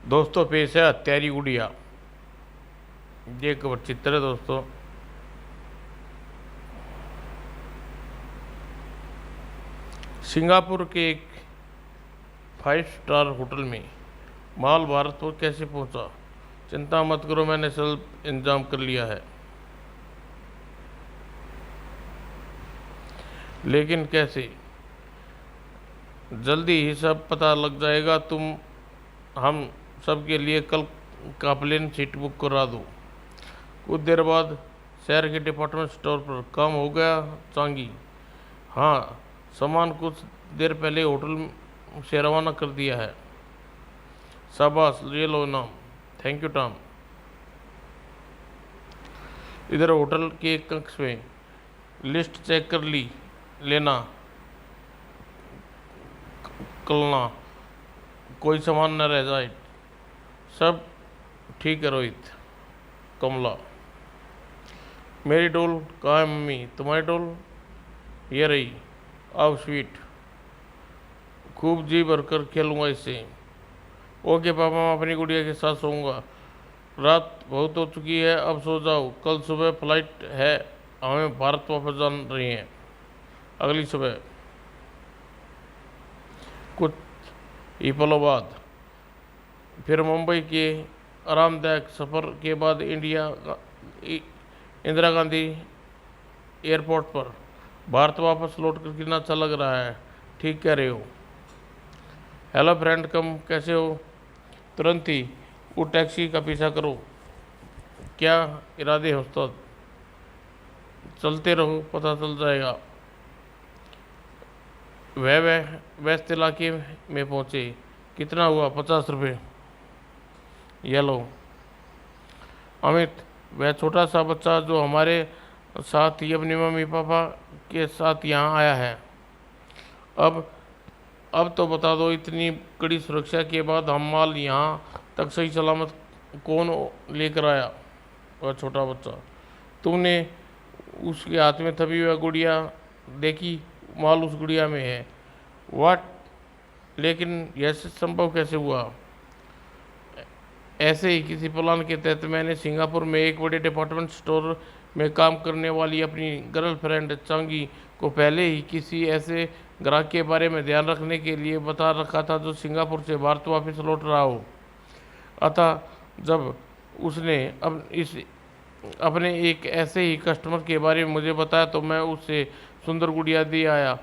दोस्तों पेश है हत्यारी गुड़िया। ये एक चित्र है दोस्तों। सिंगापुर के एक 5 स्टार होटल में माल भारत पर कैसे पहुंचा? चिंता मत करो, मैंने सब इंतजाम कर लिया है। लेकिन कैसे? जल्दी ही सब पता लग जाएगा। हम सब के लिए कल का प्लेन सीट बुक करा दो। कुछ देर बाद शहर के डिपार्टमेंट स्टोर पर काम हो गया चांगी। हाँ, सामान कुछ देर पहले होटल से रवाना कर दिया है। शाबाश, ये लो नाम। Thank you Tom. इधर होटल के एक कक्ष में लिस्ट चेक कर ली। लेना कलना कोई सामान न रह जाए। सब ठीक है रोहित। कमला, मेरी डोल कहाँ है मम्मी? तुम्हारी डोल ये रही। आओ स्वीट, खूब जी भरकर खेलूंगा इससे। ओके पापा, मैं अपनी गुड़िया के साथ सोऊंगा। रात बहुत हो चुकी है, अब सो जाओ। कल सुबह फ्लाइट है, हमें भारत वापस जान रही हैं अगली सुबह। कुछ ही पलों बाद फिर मुंबई के आरामदायक सफ़र के बाद इंदिरा गांधी एयरपोर्ट पर भारत वापस लौट कर कितना अच्छा लग रहा है। ठीक कह रहे हो। हेलो फ्रेंड, कम कैसे हो? तुरंत ही वो टैक्सी का पीछा करो। क्या इरादे हैं उस्ताद? चलते रहो, पता चल जाएगा। वह व्यस्त इलाके में पहुंचे। कितना हुआ? 50 रुपये। ये लो। अमित, वह छोटा सा बच्चा जो हमारे साथ ही अपने मम्मी पापा के साथ यहाँ आया है। अब अब तो बता दो, इतनी कड़ी सुरक्षा के बाद हम माल यहाँ तक सही सलामत कौन लेकर आया? वह छोटा बच्चा। तुमने उसके हाथ में थपी हुआ गुड़िया देखी? माल उस गुड़िया में है। वाट? लेकिन यह संभव कैसे हुआ? ऐसे ही किसी प्लान के तहत मैंने सिंगापुर में एक बड़े डिपार्टमेंट स्टोर में काम करने वाली अपनी गर्लफ्रेंड चांगी को पहले ही किसी ऐसे ग्राहक के बारे में ध्यान रखने के लिए बता रखा था जो सिंगापुर से भारत वापस लौट रहा हो। अतः जब उसने अपने एक ऐसे ही कस्टमर के बारे में मुझे बताया तो मैं उससे सुंदर गुड़िया दे आया,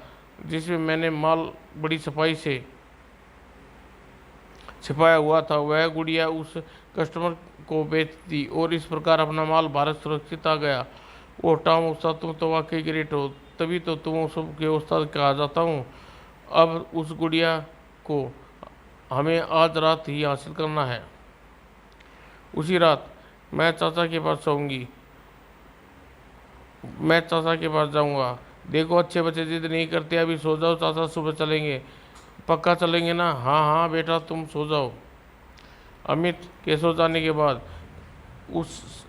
जिसमें मैंने माल बड़ी सफाई से छिपाया हुआ था। वह गुड़िया उस कस्टमर को बेच दी और इस प्रकार अपना माल भारत सुरक्षित आ गया। ओह टॉम उस्ताद, तुम तो वाकई ग्रेट हो। तभी तो तुम सबके उस्ताद कहा जाता हूँ। अब उस गुड़िया को हमें आज रात ही हासिल करना है। उसी रात मैं चाचा के पास सोऊंगी। मैं चाचा के पास जाऊंगा। देखो अच्छे बच्चे जिद नहीं करते, अभी सो जाओ, चाचा सुबह चलेंगे। पक्का चलेंगे ना? हाँ हाँ बेटा, तुम सो जाओ। अमित के सो जाने के बाद उस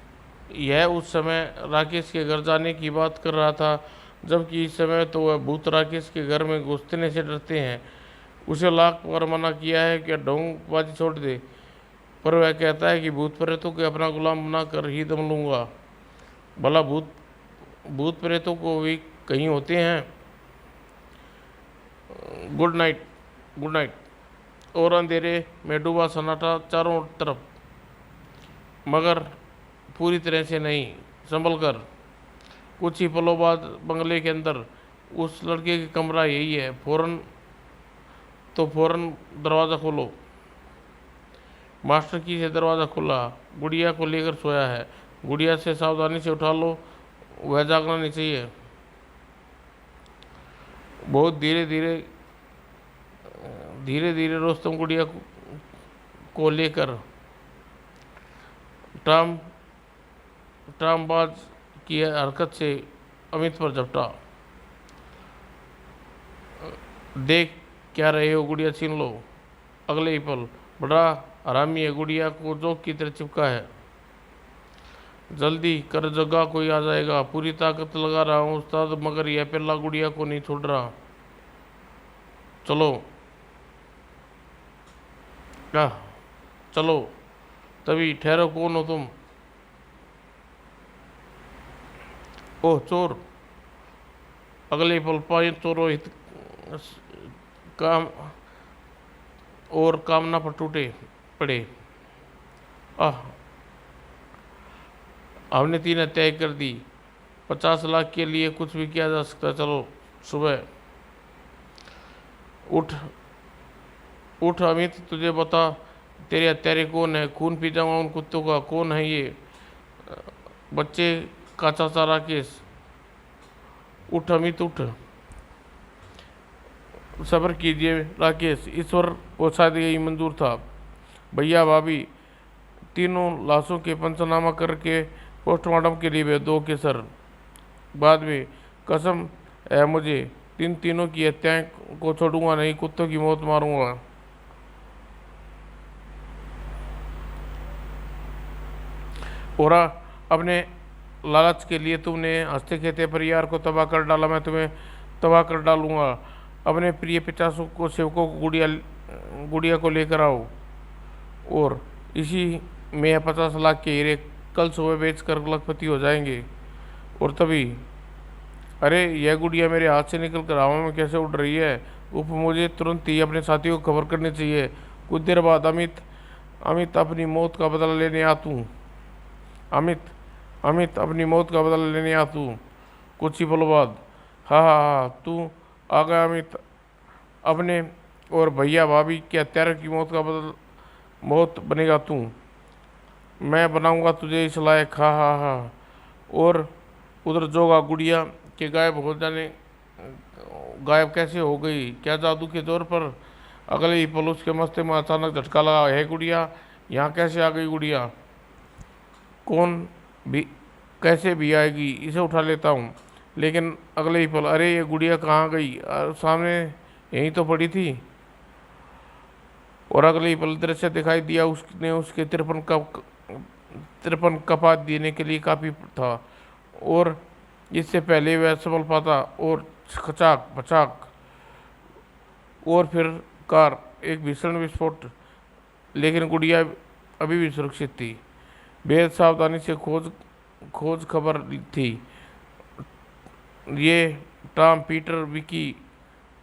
समय राकेश के घर जाने की बात कर रहा था, जबकि इस समय तो वह भूत राकेश के घर में घुसने से डरते हैं। उसे लाख बार मना किया है कि ढोंगबाजी छोड़ दे, पर वह कहता है कि भूत प्रेतों को अपना गुलाम बना कर ही दम लूँगा। भला भूत प्रेतों को भी कहीं होते हैं। Good night, good night. और अंधेरे में डूबा सन्नाटा चारों तरफ, मगर पूरी तरह से नहीं, संभल कर। कुछ ही पलों बाद बंगले के अंदर उस लड़के का कमरा यही है। फौरन दरवाज़ा खोलो। मास्टर की से दरवाज़ा खुला। गुड़िया को लेकर सोया है। गुड़िया से सावधानी से उठा लो, वह जागना नहीं चाहिए। बहुत धीरे धीरे रोस्तम गुड़िया को लेकर टामबाज की हरकत से अमित पर झपटा। देख क्या रहे हो? गुड़िया छीन लो। अगले ही पल बड़ा हरामी है, गुड़िया को जोक की तरह चिपका है। जल्दी कर, जगह कोई आ जाएगा। पूरी ताकत लगा रहा हूँ उस्ताद, मगर यह पिल्ला गुड़िया को नहीं छोड़ रहा। चलो क्या चलो। तभी ठहरो, कौन हो तुम? ओह चोर। अगले पल 5 चोरों काम और कामना पर टूटे पड़े। आह, हमने 3 हत्याएं कर दी, 50 लाख के लिए कुछ भी किया जा सकता है। चलो सुबह। उठ उठ अमित, तुझे बता, तेरे हत्यारे कौन है? खून पी जाऊंगा उन कुत्तों का। कौन है ये? बच्चे का चाचा राकेश। उठ अमित उठ, सब्र कीजिए राकेश, ईश्वर को शायद यही मंजूर था। भैया भाभी तीनों लाशों के पंचनामा करके पोस्टमार्टम के लिए भेज दो के सर। बाद में कसम है मुझे, तीनों की हत्याएं को छोड़ूंगा नहीं, कुत्तों की मौत मारूंगा। और अपने लालच के लिए तुमने हंसते खेते परिवार को तबाह कर डाला, मैं तुम्हें तबाह कर डालूंगा। अपने प्रिय पिचासों को, सेवकों को, गुड़िया को लेकर आओ और इसी में 50 लाख के हीरे कल सुबह बेचकर लखपति हो जाएंगे। और तभी अरे यह गुड़िया मेरे हाथ से निकल कर हवा में कैसे उड़ रही है? उफ, मुझे तुरंत ही अपने साथियों को खबर करनी चाहिए। कुछ देर बाद अमित अमित अपनी मौत का बदला लेने आ तू। अमित अमित अपनी मौत का बदला लेने आ तू। कुछ ही पलों बाद, हाँ हाँ हाँ, तू आ गया अमित। अपने और भैया भाभी के हत्यारों की मौत बनेगा तू। मैं बनाऊंगा तुझे इस लायक, हाँ हाँ हाँ। और उधर जोगा गुड़िया के गायब कैसे हो गई? क्या जादू के जोर पर? अगले ही पल उसके मस्ते में अचानक झटका लगा। है गुड़िया, यहाँ कैसे आ गई गुड़िया? कौन भी कैसे भी आएगी, इसे उठा लेता हूँ। लेकिन अगले ही पल, अरे ये गुड़िया कहाँ गई? सामने यहीं तो पड़ी थी। और अगले ही पल दृश्य दिखाई दिया, उसने उसके 53 कपा देने के लिए काफ़ी था। और इससे पहले वह सफल पाता और खचाक बचाक। और फिर कार एक भीषण विस्फोट। लेकिन गुड़िया अभी भी सुरक्षित थी। बेहद सावधानी से खोज खबर थी। ये टॉम, पीटर, विकी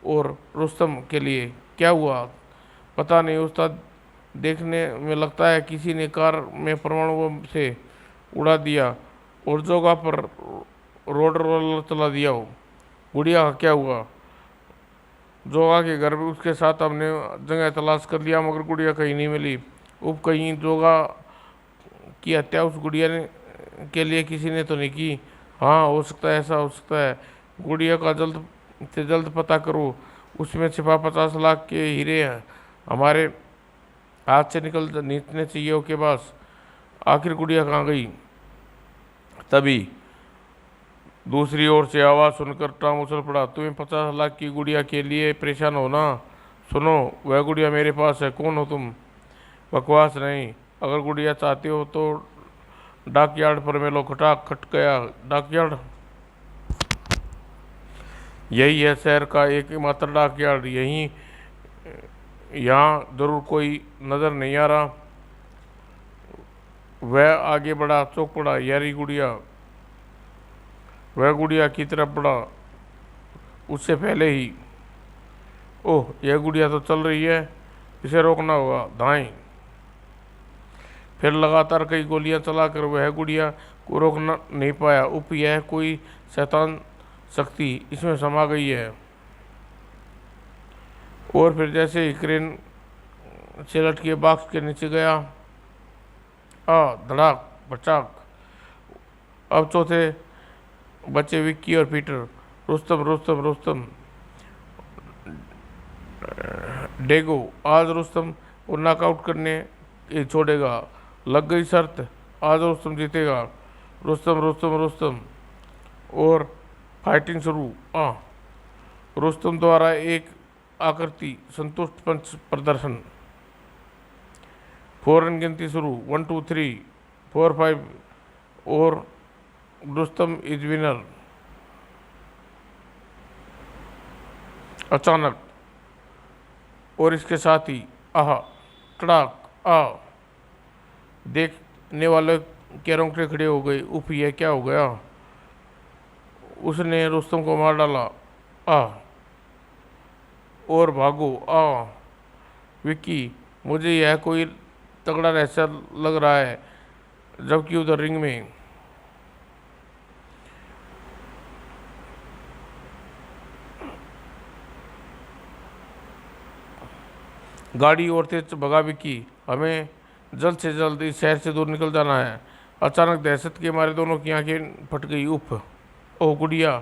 और रुस्तम के लिए। क्या हुआ पता नहीं उस्ताद, देखने में लगता है किसी ने कार में परमाणु बम से उड़ा दिया और जोगा पर रोड रोलर चला दिया हो। गुड़िया का क्या हुआ? जोगा के घर में उसके साथ हमने जगह तलाश कर लिया, मगर गुड़िया कहीं नहीं मिली। उप, कहीं जोगा की हत्या उस गुड़िया ने के लिए किसी ने तो नहीं की? हाँ, हो सकता है, ऐसा हो सकता है। गुड़िया का जल्द से जल्द पता करो, उसमें छिपा 50 लाख के हीरे हैं, हमारे हाथ से नीचने चाहिए के पास। आखिर गुड़िया कहाँ गई? तभी दूसरी ओर से आवाज़ सुनकर टॉम उछल पड़ा। तुम्हें 50 लाख की गुड़िया के लिए परेशान हो ना? सुनो, वह गुड़िया मेरे पास है। कौन हो तुम? बकवास नहीं, अगर गुड़िया चाहते हो तो डाकयार्ड पर मिलो। खटाक खट गया। डाकयार्ड? यही है शहर का एकमात्र डाकयार्ड। यहाँ जरूर कोई नज़र नहीं आ रहा। वह आगे बढ़ा, चौंक पड़ा। यारी गुड़िया। वह गुड़िया की तरफ बढ़ा उससे पहले ही। ओह, यह गुड़िया तो चल रही है, इसे रोकना होगा। दाएं। फिर लगातार कई गोलियां चलाकर वह गुड़िया को रोकना नहीं पाया। उप, यह कोई शैतान शक्ति इसमें समा गई है। और फिर जैसे ही क्रेन से लटके बॉक्स के नीचे गया, धड़ाक बचाक। अब चौथे बचे विक्की और पीटर। रुस्तम रुस्तम रुस्तम डेगो, आज रुस्तम को नॉकआउट करने ही छोड़ेगा। लग गई शर्त, आज रुस्तम जीतेगा। रुस्तम रुस्तम रुस्तम। और फाइटिंग शुरू। रुस्तम द्वारा एक आकृति संतुष्ट पंच प्रदर्शन। 4 रन गिनती शुरू। 1 2 3 4 5 और रुस्तम इज विनर। अचानक और इसके साथ ही, आह, तड़ाक, देखने वाले के रोंगटे खड़े हो गए। उफ, यह क्या हो गया? उसने रुस्तम को मार डाला। आ, और भागो। आ, विक्की, मुझे यह कोई तगड़ा रहस्य लग रहा है। जबकि उधर रिंग में गाड़ी और तेज भगा विक्की। हमें जल्द से जल्द इस शहर से दूर निकल जाना है। अचानक दहशत के मारे दोनों की आंखें फट गई। उफ, ओह गुड़िया!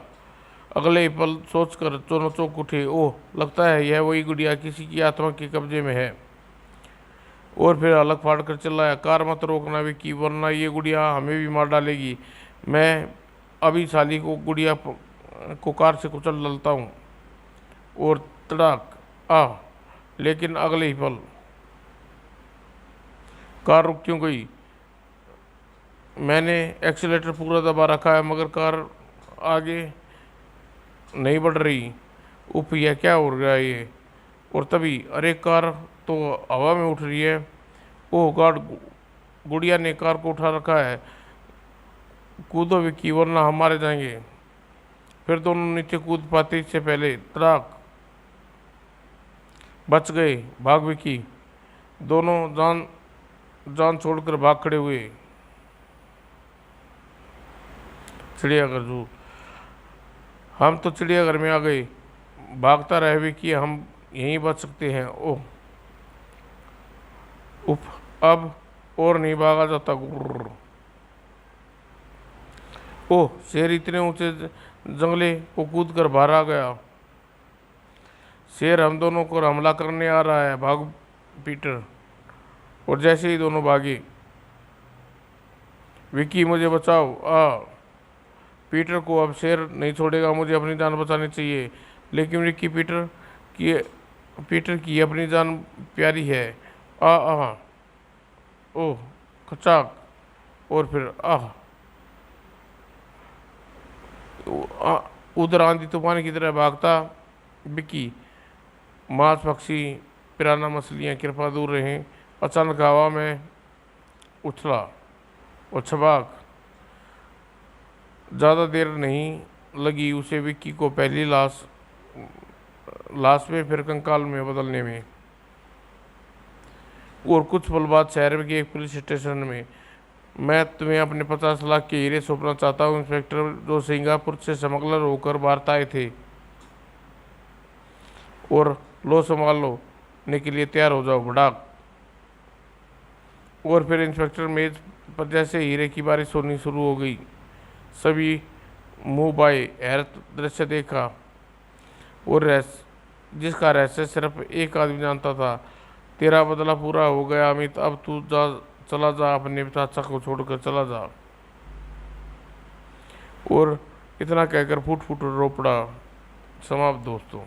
अगले ही पल सोचकर दोनों चौंक उठे। ओह, लगता है यह वही गुड़िया किसी की आत्मा के कब्जे में है। और फिर अलग फाड़ कर चिल्लाया, कार मत रोकना विक्की, वरना ये गुड़िया हमें भी मार डालेगी। मैं अभी साली को को कार से कुचल डालता हूँ। और तड़ाक! आ, लेकिन अगले ही पल कार रुक क्यों गई? मैंने एक्सीलेटर पूरा दबा रखा है मगर कार आगे नहीं बढ़ रही। उफ, यह क्या हो रहा है ये? और तभी अरे, कार तो हवा में उठ रही है। ओह गॉड! गुड़िया ने कार को उठा रखा है। कूदो विक्की, वरना हम मारे जाएंगे। फिर दोनों नीचे कूद पाते इससे पहले तड़ाक! बच गए। भाग विक्की! दोनों जान जान छोड़कर भाग खड़े हुए। चिड़ियाघर जू। हम तो चिड़ियाघर में आ गए। भागता रहे विक्की, हम यहीं बच सकते हैं। ओह, उफ, अब और नहीं भागा जाता। गुर्र। ओह, शेर इतने ऊंचे जंगले को कूद कर बाहर आ गया। शेर हम दोनों को हमला करने आ रहा है। भाग पीटर! और जैसे ही दोनों भागे, विक्की मुझे बचाओ! आ, पीटर को अब शेर नहीं छोड़ेगा, मुझे अपनी जान बचानी चाहिए। लेकिन विक्की, की पीटर की अपनी जान प्यारी है। आ आ, ओह, खचाक! और फिर उधर आंधी तूफान की तरह भागता विक्की। मांस पक्षी, पिराना मछलियाँ कृपा दूर रहें। अचानक हवा में उछला और छबाक! ज़्यादा देर नहीं लगी उसे विक्की को पहली लाश में, फिर कंकाल में बदलने में। और कुछ पल बाद शहर के एक पुलिस स्टेशन में। मैं तुम्हें अपने 50 लाख के हीरे सौंपना चाहता हूँ इंस्पेक्टर, जो सिंगापुर से स्मगलर होकर भारत आए थे। और लो, संभाल लो ने के लिए तैयार हो जाओ। भड़ाक! और फिर इंस्पेक्टर मेज पर जैसे हीरे की बारिश होनी शुरू हो गई। सभी मुंह बाए हैरत दृश्य देखा। और जिसका रहस्य सिर्फ एक आदमी जानता था। तेरा बदला पूरा हो गया अमित, अब तू चला जा, अपने चाचा को छोड़कर चला जा। और इतना कहकर फूट फूट रो पड़ा। समाप्त दोस्तों।